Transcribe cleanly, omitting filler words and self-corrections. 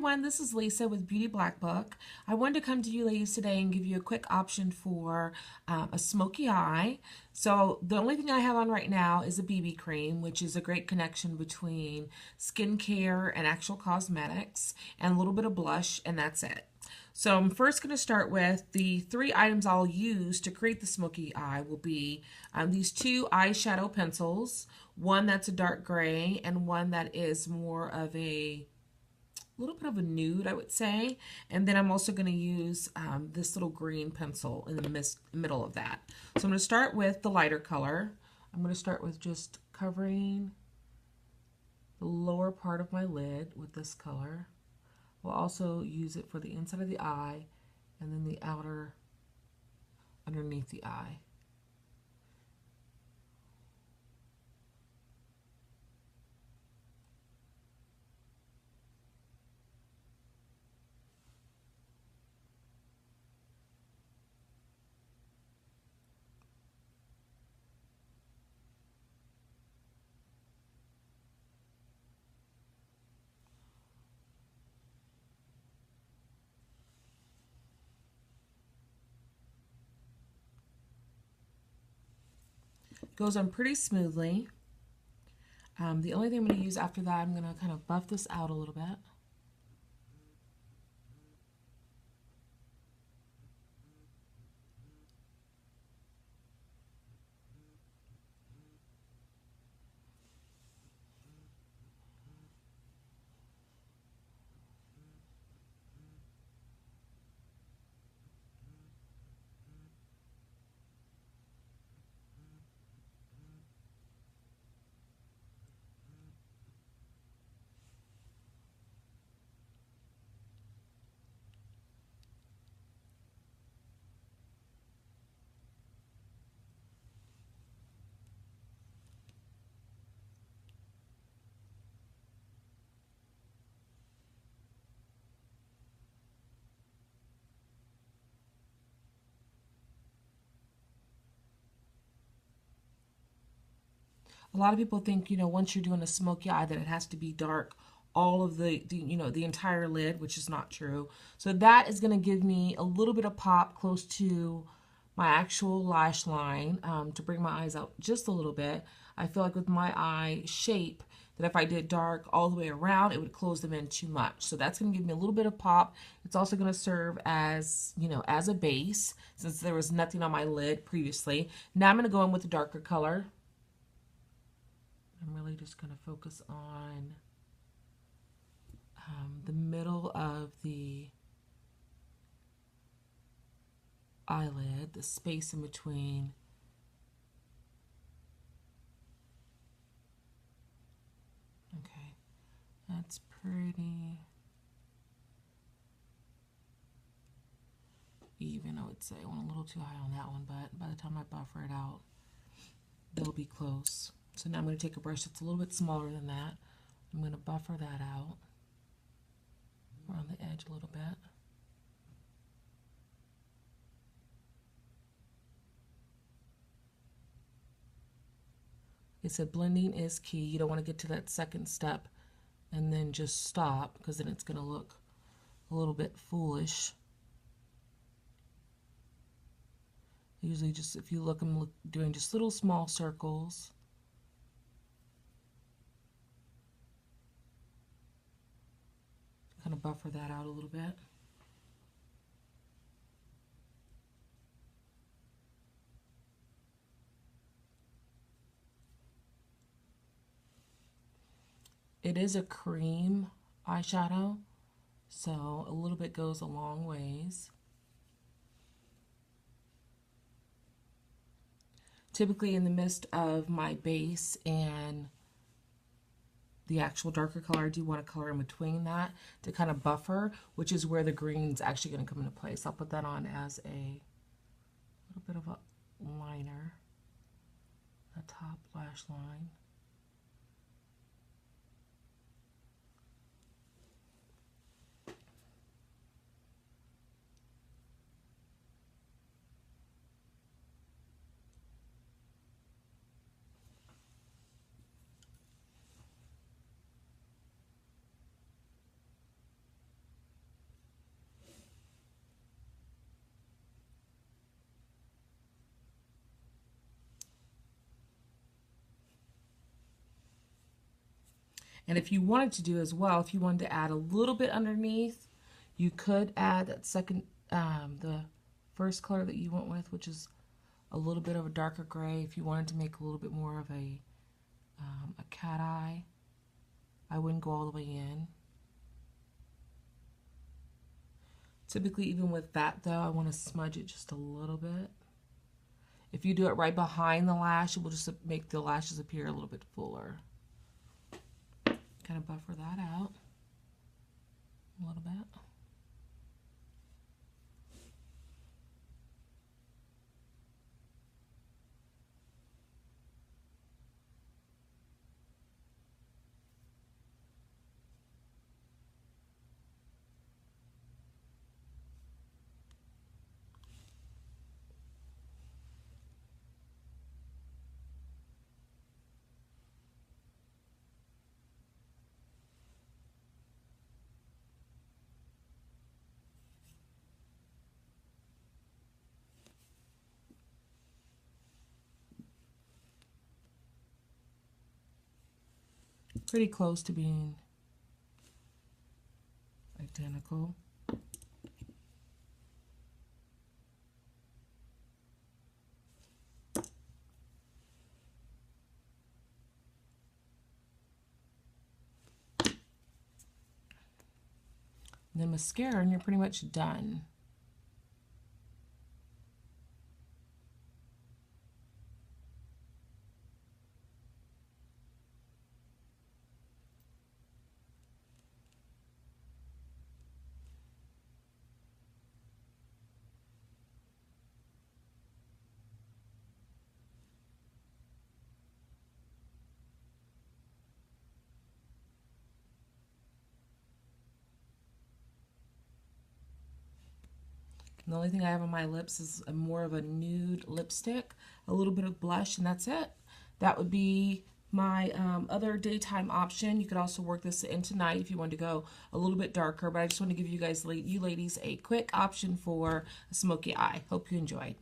everyone, this is Lisa with Beauty Blackbook. I wanted to come to you ladies today and give you a quick option for a smoky eye. So the only thing I have on right now is a BB cream, which is a great connection between skincare and actual cosmetics, and a little bit of blush, and that's it. So I'm first going to start with the 3 items I'll use to create the smoky eye will be these 2 eyeshadow pencils, one that's a dark gray and one that is more of a little bit of a nude, I would say. And then I'm also going to use this little green pencil in the middle of that. So I'm going to start with the lighter color. I'm going to start with just covering the lower part of my lid with this color. We'll also use it for the inside of the eye and then the outer underneath the eye. Goes on pretty smoothly. The only thing I'm going to use after that, I'm going to kind of buff this out a little bit. A lot of people think, once you're doing a smoky eye that it has to be dark all of the entire lid, which is not true. So that is going to give me a little bit of pop close to my actual lash line to bring my eyes out just a little bit. I feel like with my eye shape that if I did dark all the way around, it would close them in too much. So that's going to give me a little bit of pop. It's also going to serve as, as a base since there was nothing on my lid previously. Now I'm going to go in with a darker color. I'm really just going to focus on the middle of the eyelid, the space in between. Okay, that's pretty even, I would say. I went a little too high on that one, but by the time I buffer it out, they'll be close. So now I'm going to take a brush that's a little bit smaller than that. I'm going to buffer that out around the edge a little bit. It said blending is key. You don't want to get to that second step and then just stop, because then it's going to look a little bit foolish. Usually just, if you look, I'm doing just little small circles. Kind of buffer that out a little bit. It is a cream eyeshadow, so a little bit goes a long ways. Typically in the midst of my base and the actual darker color, I do want to color in between that to kind of buffer, which is where the green's actually going to come into place. I'll put that on as a little bit of a liner, the top lash line. And if you wanted to do as well, if you wanted to add a little bit underneath, you could add that second, the first color that you went with, which is a little bit of a darker gray. If you wanted to make a little bit more of a cat eye, I wouldn't go all the way in. Typically, even with that though, I want to smudge it just a little bit. If you do it right behind the lash, it will just make the lashes appear a little bit fuller. Kind of buffer that out a little bit. Pretty close to being identical. And then mascara, and you're pretty much done. And the only thing I have on my lips is more of a nude lipstick, a little bit of blush, and that's it. That would be my other daytime option. You could also work this into night if you want to go a little bit darker, but I just want to give you guys, you ladies, a quick option for a smoky eye. Hope you enjoyed.